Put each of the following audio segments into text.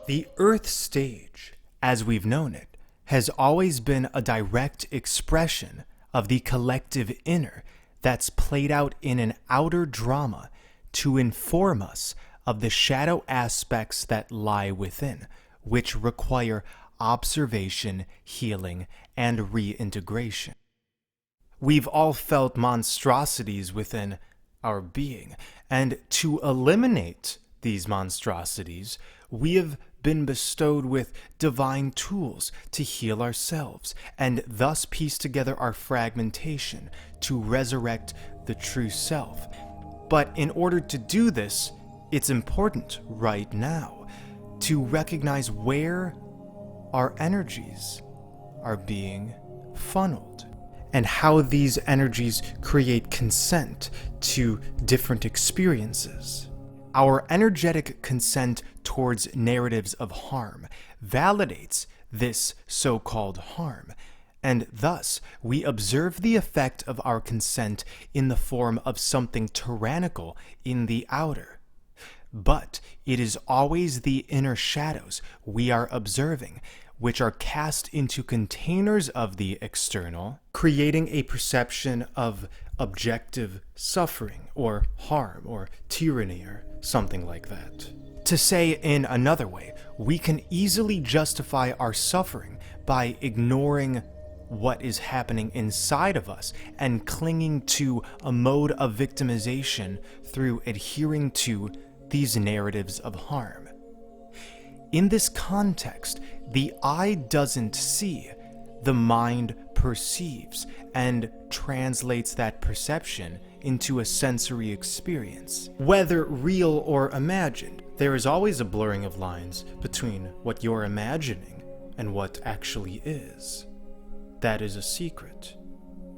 The Earth stage, as we've known it, has always been a direct expression of the collective inner that's played out in an outer drama to inform us of the shadow aspects that lie within, which require observation, healing, and reintegration. We've all felt monstrosities within our being, and to eliminate these monstrosities, we have been bestowed with divine tools to heal ourselves and thus piece together our fragmentation to resurrect the true self. But in order to do this, it's important right now to recognize where our energies are being funneled and how these energies create consent to different experiences. Our energetic consent towards narratives of harm validates this so-called harm, and thus we observe the effect of our consent in the form of something tyrannical in the outer. But it is always the inner shadows we are observing, which are cast into containers of the external, creating a perception of objective suffering or harm or tyranny or something like that. To say in another way, we can easily justify our suffering by ignoring what is happening inside of us and clinging to a mode of victimization through adhering to these narratives of harm. In this context, the eye doesn't see, the mind perceives and translates that perception into a sensory experience. Whether real or imagined, there is always a blurring of lines between what you're imagining and what actually is. That is a secret.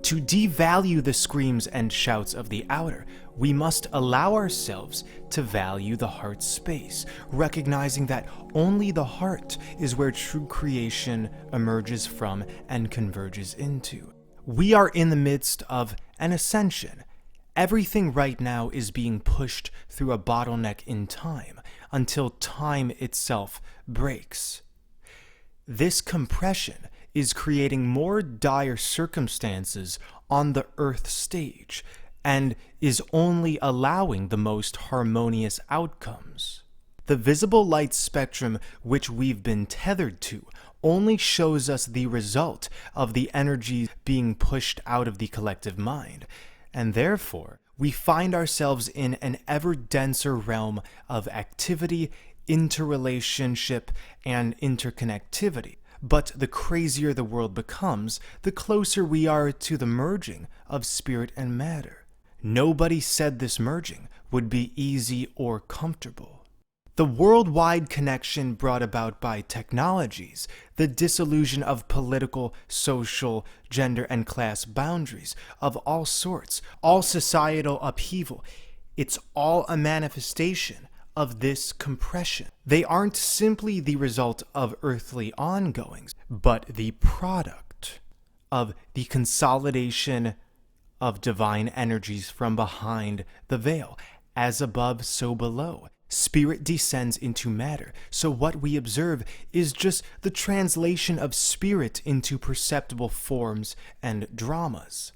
To devalue the screams and shouts of the outer, we must allow ourselves to value the heart space, recognizing that only the heart is where true creation emerges from and converges into. We are in the midst of an ascension. Everything right now is being pushed through a bottleneck in time until time itself breaks. This compression is creating more dire circumstances on the Earth stage and is only allowing the most harmonious outcomes. The visible light spectrum which we've been tethered to only shows us the result of the energy being pushed out of the collective mind, and therefore we find ourselves in an ever denser realm of activity, interrelationship, and interconnectivity. But the crazier the world becomes, the closer we are to the merging of spirit and matter. Nobody said this merging would be easy or comfortable. The worldwide connection brought about by technologies, the dissolution of political, social, gender, and class boundaries of all sorts, all societal upheaval, it's all a manifestation of this compression. They aren't simply the result of earthly ongoings, but the product of the consolidation of divine energies from behind the veil. As above, so below. Spirit descends into matter, so what we observe is just the translation of spirit into perceptible forms and dramas.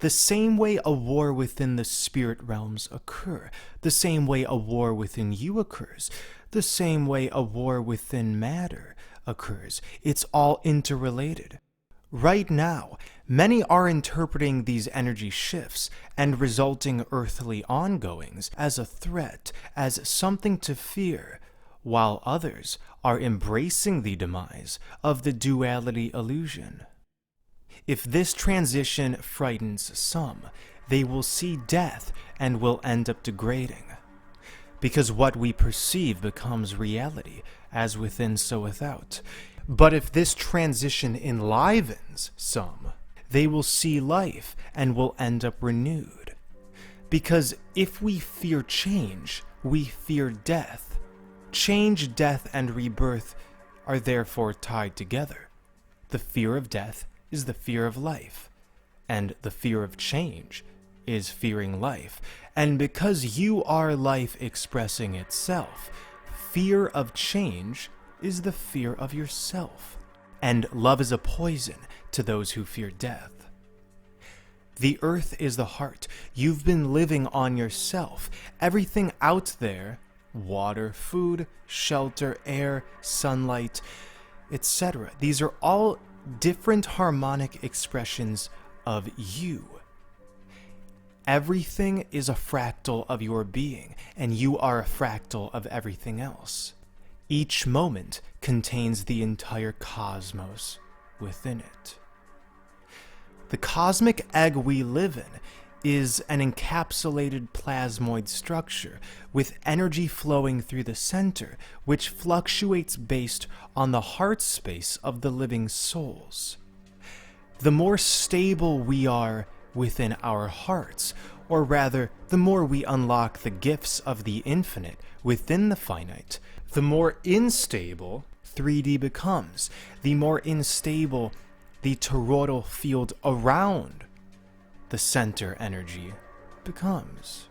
The same way a war within the spirit realms occur, the same way a war within you occurs, the same way a war within matter occurs. It's all interrelated. Right now, many are interpreting these energy shifts and resulting earthly ongoings as a threat, as something to fear, while others are embracing the demise of the duality illusion. If this transition frightens some, they will see death and will end up degrading. Because what we perceive becomes reality, as within so without. But if this transition enlivens some, they will see life and will end up renewed. Because if we fear change, we fear death. Change, death, and rebirth are therefore tied together. The fear of death is the fear of life, And the fear of change is fearing life. And because you are life expressing itself, fear of change is the fear of yourself. And love is a poison to those who fear death. The earth is the heart. You've been living on yourself. Everything out there, water, food, shelter, air, sunlight, etc. These are all different harmonic expressions of you. Everything is a fractal of your being, and you are a fractal of everything else. Each moment contains the entire cosmos within it. The cosmic egg we live in is an encapsulated plasmoid structure with energy flowing through the center, which fluctuates based on the heart space of the living souls. The more stable we are within our hearts, or rather, the more we unlock the gifts of the infinite within the finite, the more unstable 3D becomes, the more unstable the toroidal field around the center energy becomes.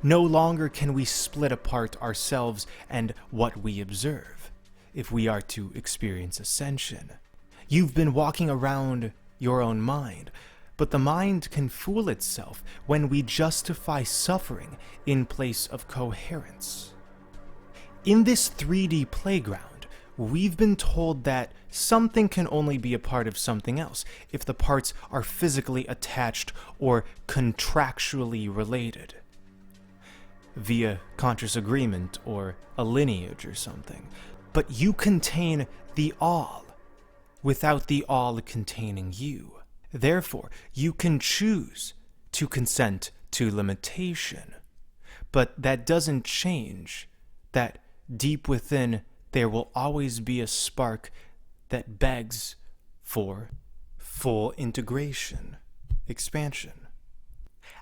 No longer can we split apart ourselves and what we observe if we are to experience ascension. You've been walking around your own mind, but the mind can fool itself when we justify suffering in place of coherence. In this 3D playground, we've been told that something can only be a part of something else if the parts are physically attached or contractually related, via conscious agreement or a lineage or something. But you contain the all, without the all containing you. Therefore, you can choose to consent to limitation. But that doesn't change that deep within there will always be a spark that begs for full integration, expansion.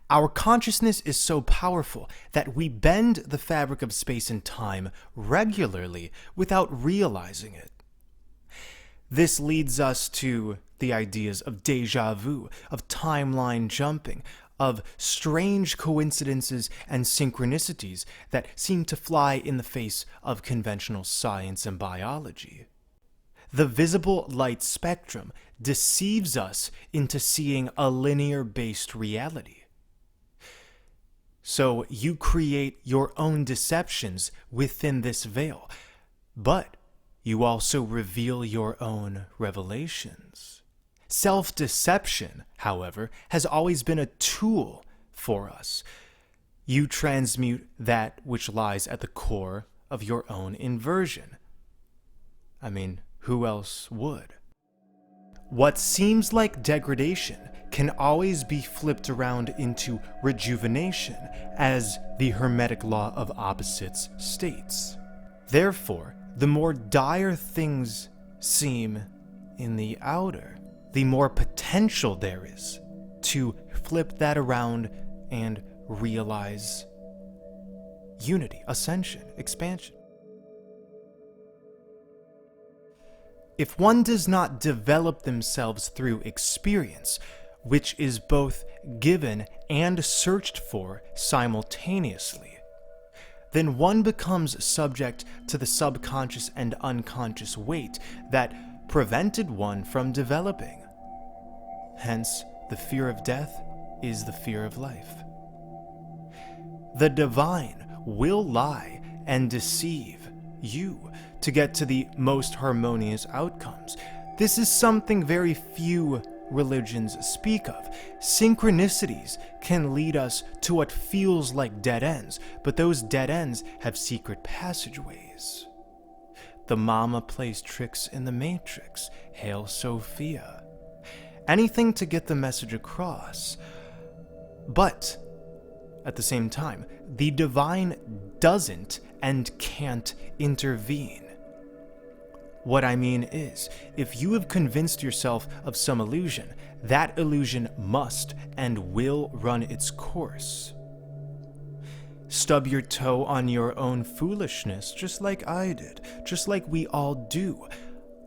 Our consciousness is so powerful that we bend the fabric of space and time regularly without realizing it. This leads us to the ideas of déjà vu, of timeline jumping, of strange coincidences and synchronicities that seem to fly in the face of conventional science and biology. The visible light spectrum deceives us into seeing a linear-based reality. So you create your own deceptions within this veil, but you also reveal your own revelations. Self-deception, however, has always been a tool for us. You transmute that which lies at the core of your own inversion. I mean, who else would? What seems like degradation can always be flipped around into rejuvenation, as the Hermetic law of opposites states. Therefore, the more dire things seem in the outer, the more potential there is to flip that around and realize unity, ascension, expansion. If one does not develop themselves through experience, which is both given and searched for simultaneously, then one becomes subject to the subconscious and unconscious weight that prevented one from developing. Hence, the fear of death is the fear of life. The divine will lie and deceive you to get to the most harmonious outcomes. This is something very few religions speak of. Synchronicities can lead us to what feels like dead ends, but those dead ends have secret passageways. The Mama plays tricks in the Matrix. Hail Sophia. Anything to get the message across. But at the same time, the divine doesn't and can't intervene. What I mean is, if you have convinced yourself of some illusion, that illusion must and will run its course. Stub your toe on your own foolishness, just like I did, just like we all do,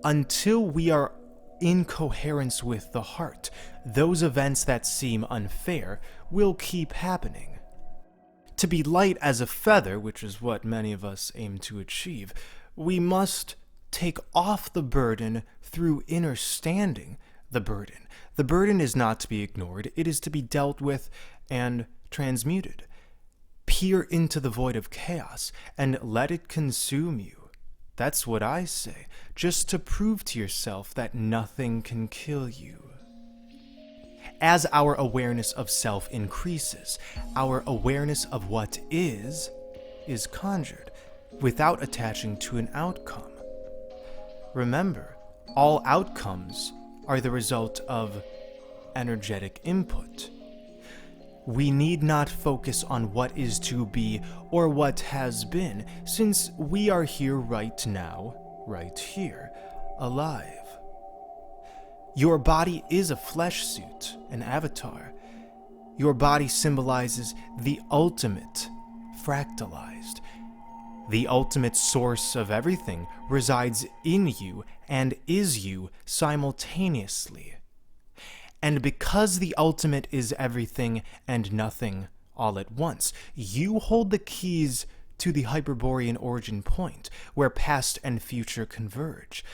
until we are in coherence with the heart, those events that seem unfair will keep happening. To be light as a feather, which is what many of us aim to achieve, we must take off the burden through understanding the burden. The burden is not to be ignored, it is to be dealt with and transmuted. Peer into the void of chaos and let it consume you. That's what I say, just to prove to yourself that nothing can kill you. As our awareness of self increases, our awareness of what is conjured without attaching to an outcome. Remember, all outcomes are the result of energetic input. We need not focus on what is to be or what has been, since we are here right now, right here, alive. Your body is a flesh suit, an avatar. Your body symbolizes the ultimate, fractalized. The ultimate source of everything resides in you and is you simultaneously. And because the ultimate is everything and nothing all at once, you hold the keys to the Hyperborean origin point, where past and future converge,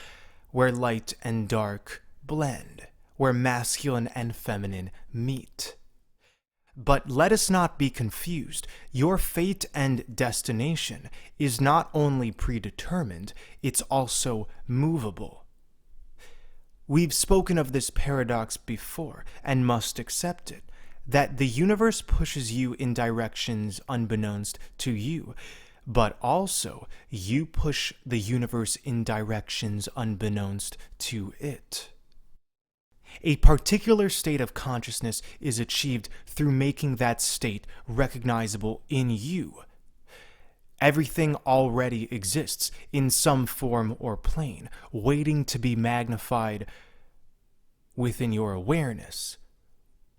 where light and dark blend, where masculine and feminine meet. But let us not be confused. Your fate and destination is not only predetermined, it's also movable. We've spoken of this paradox before and must accept it, that the universe pushes you in directions unbeknownst to you, but also you push the universe in directions unbeknownst to it. A particular state of consciousness is achieved through making that state recognizable in you. Everything already exists in some form or plane, waiting to be magnified within your awareness.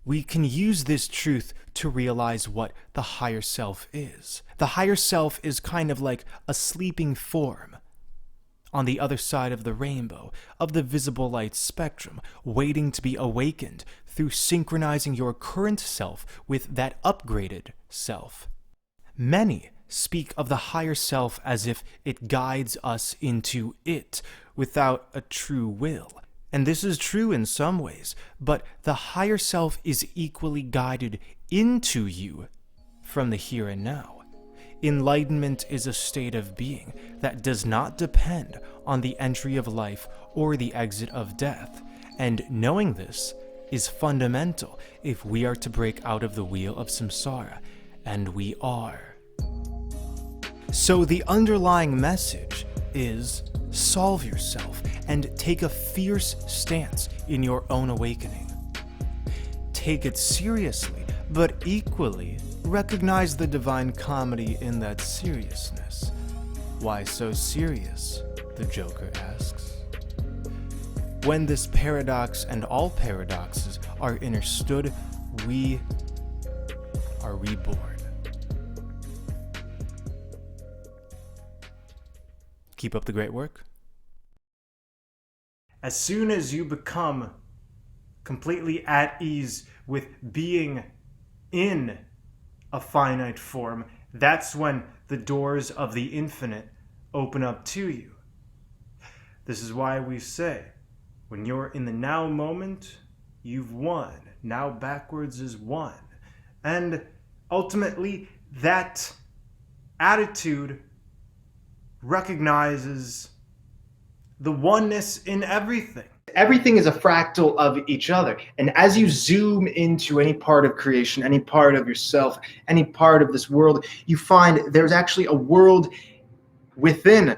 We can use this truth to realize what the higher self is. The higher self is kind of like a sleeping form on the other side of the rainbow, of the visible light spectrum, waiting to be awakened through synchronizing your current self with that upgraded self. Many speak of the higher self as if it guides us into it without a true will. And this is true in some ways, but the higher self is equally guided into you from the here and now. Enlightenment is a state of being that does not depend on the entry of life or the exit of death, and knowing this is fundamental if we are to break out of the wheel of samsara, and we are. So the underlying message is solve yourself and take a fierce stance in your own awakening. Take it seriously, but equally recognize the divine comedy in that seriousness. Why so serious? The Joker asks. When this paradox and all paradoxes are understood, we are reborn. Keep up the great work. As soon as you become completely at ease with being in a finite form, that's when the doors of the infinite open up to you. This is why we say, when you're in the now moment, you've won. Now backwards is one. And ultimately, that attitude recognizes the oneness in everything. Everything is a fractal of each other. And as you zoom into any part of creation, any part of yourself, any part of this world, you find there's actually a world within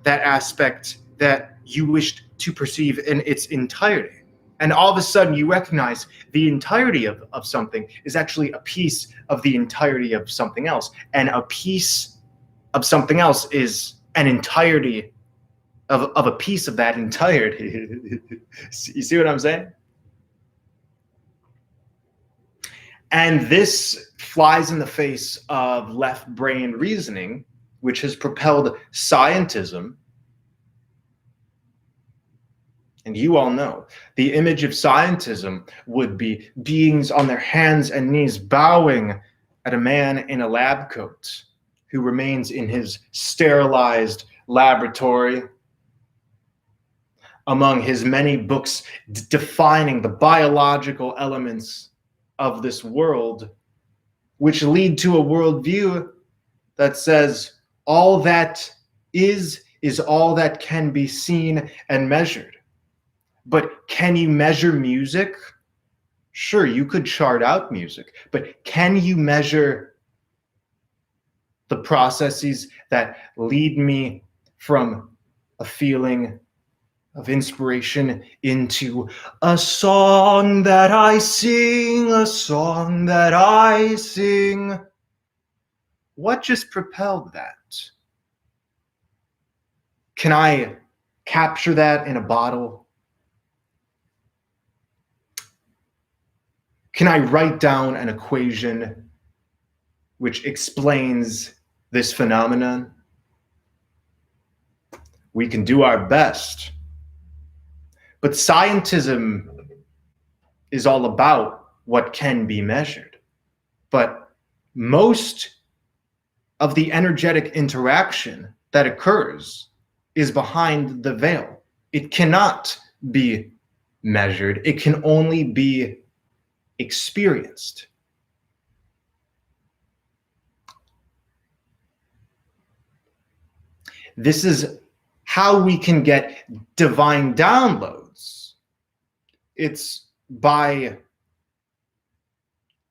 that aspect that you wished to perceive in its entirety. And all of a sudden you recognize the entirety of something is actually a piece of the entirety of something else. And a piece of something else is an entirety of a piece of that entirety. You see what I'm saying? And this flies in the face of left brain reasoning, which has propelled scientism And you all know the image of scientism would be beings on their hands and knees bowing at a man in a lab coat who remains in his sterilized laboratory among his many books defining the biological elements of this world, which lead to a worldview that says all that is all that can be seen and measured. But can you measure music? Sure, you could chart out music, but can you measure the processes that lead me from a feeling of inspiration into a song that I sing, a song that I sing? What just propelled that? Can I capture that in a bottle? Can I write down an equation which explains this phenomenon? We can do our best. But scientism is all about what can be measured. But most of the energetic interaction that occurs is behind the veil. It cannot be measured. It can only be experienced. This is how we can get divine downloads. It's by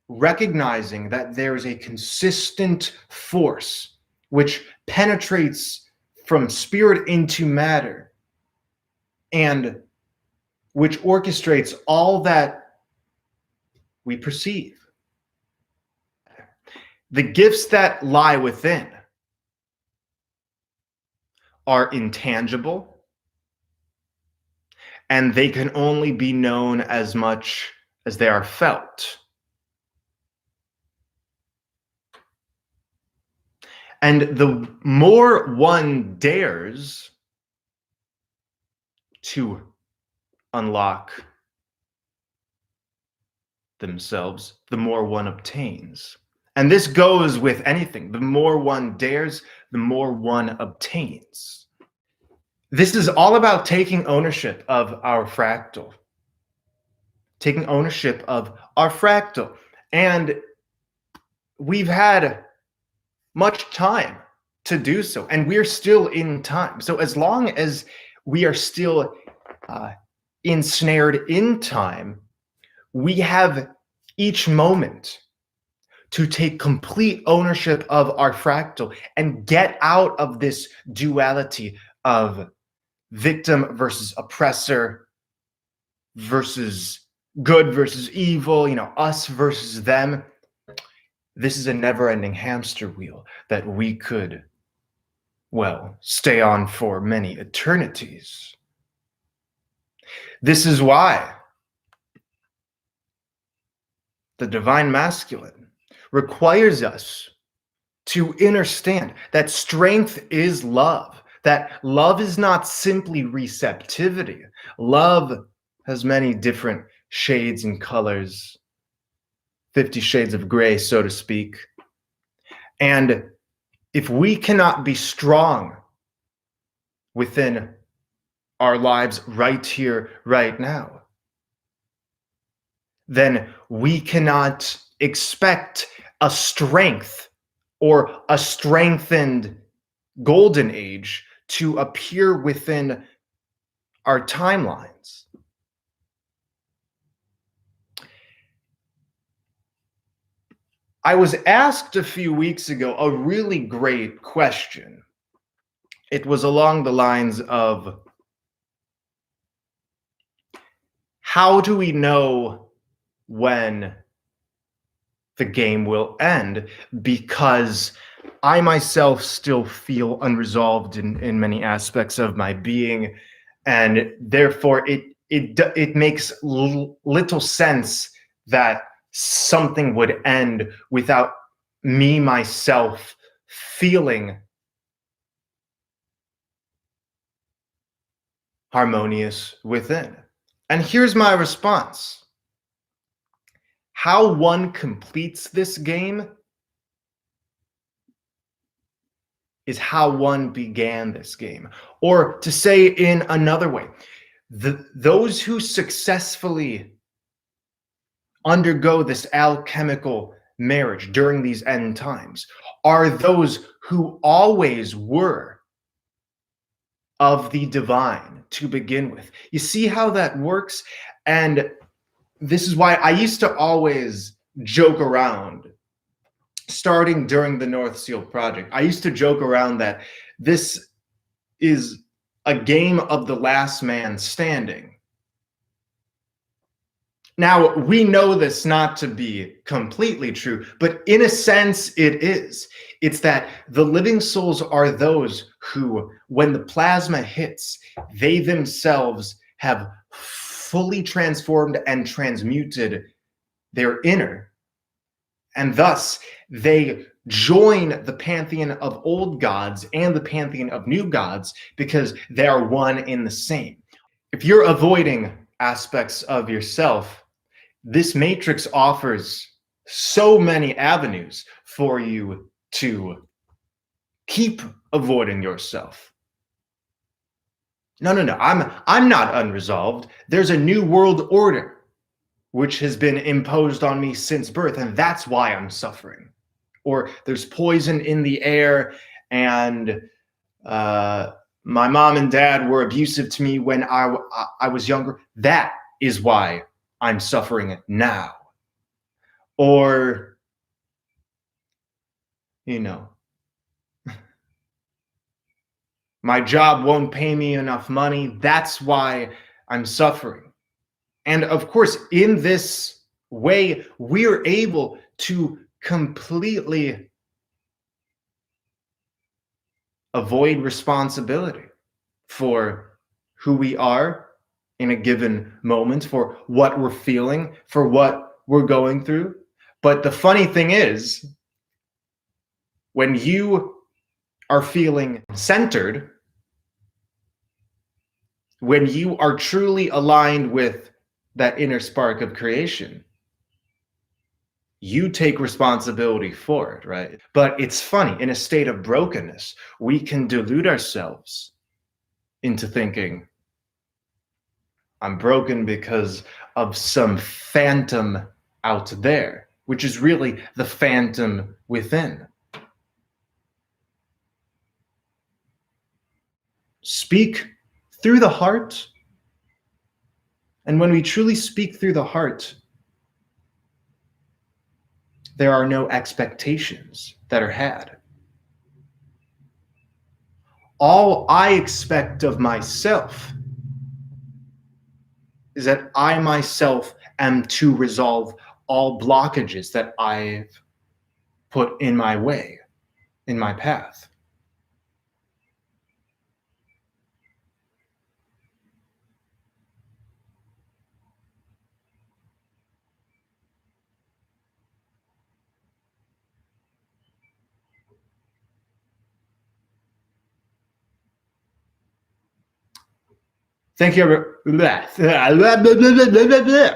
recognizing that there is a consistent force which penetrates from spirit into matter and which orchestrates all that we perceive. The gifts that lie within are intangible, and they can only be known as much as they are felt. And the more one dares to unlock themselves, the more one obtains. And this goes with anything. The more one dares, the more one obtains. This is all about taking ownership of our fractal. Taking ownership of our fractal. And we've had much time to do so, and we're still in time. So as long as we are still ensnared in time, we have each moment to take complete ownership of our fractal and get out of this duality of victim versus oppressor versus good versus evil, us versus them. This is a never-ending hamster wheel that we could, stay on for many eternities. This is why the divine masculine requires us to understand that strength is love, that love is not simply receptivity. Love has many different shades and colors, 50 shades of gray, so to speak. And if we cannot be strong within our lives right here, right now, then we cannot expect a strength or a strengthened golden age to appear within our timelines. I was asked a few weeks ago a really great question. It was along the lines of, how do we know when the game will end? Because I myself still feel unresolved in many aspects of my being, and therefore it makes little sense that something would end without me myself feeling harmonious within. And here's my response. How one completes this game is how one began this game. Or to say in another way, those who successfully undergo this alchemical marriage during these end times are those who always were of the divine to begin with. You see how that works? And this is why I used to always joke around, starting during the North Seal Project. I used to joke around that this is a game of the last man standing. Now, we know this not to be completely true, but in a sense it is. It's that the living souls are those who, when the plasma hits, they themselves have fully transformed and transmuted their inner. And thus, they join the pantheon of old gods and the pantheon of new gods because they are one in the same. If you're avoiding aspects of yourself, this matrix offers so many avenues for you to keep avoiding yourself. No, I'm not unresolved. There's a new world order which has been imposed on me since birth, and that's why I'm suffering. Or there's poison in the air, and my mom and dad were abusive to me when I was younger. That is why I'm suffering now. Or, my job won't pay me enough money. That's why I'm suffering. And of course, in this way, we're able to completely avoid responsibility for who we are in a given moment, for what we're feeling, for what we're going through. But the funny thing is, when you are feeling centered, when you are truly aligned with that inner spark of creation, you take responsibility for it, right? But it's funny, in a state of brokenness, we can delude ourselves into thinking, I'm broken because of some phantom out there, which is really the phantom within. Speak through the heart. And when we truly speak through the heart, there are no expectations that are had. All I expect of myself is that I myself am to resolve all blockages that I've put in my way, in my path. Thank you.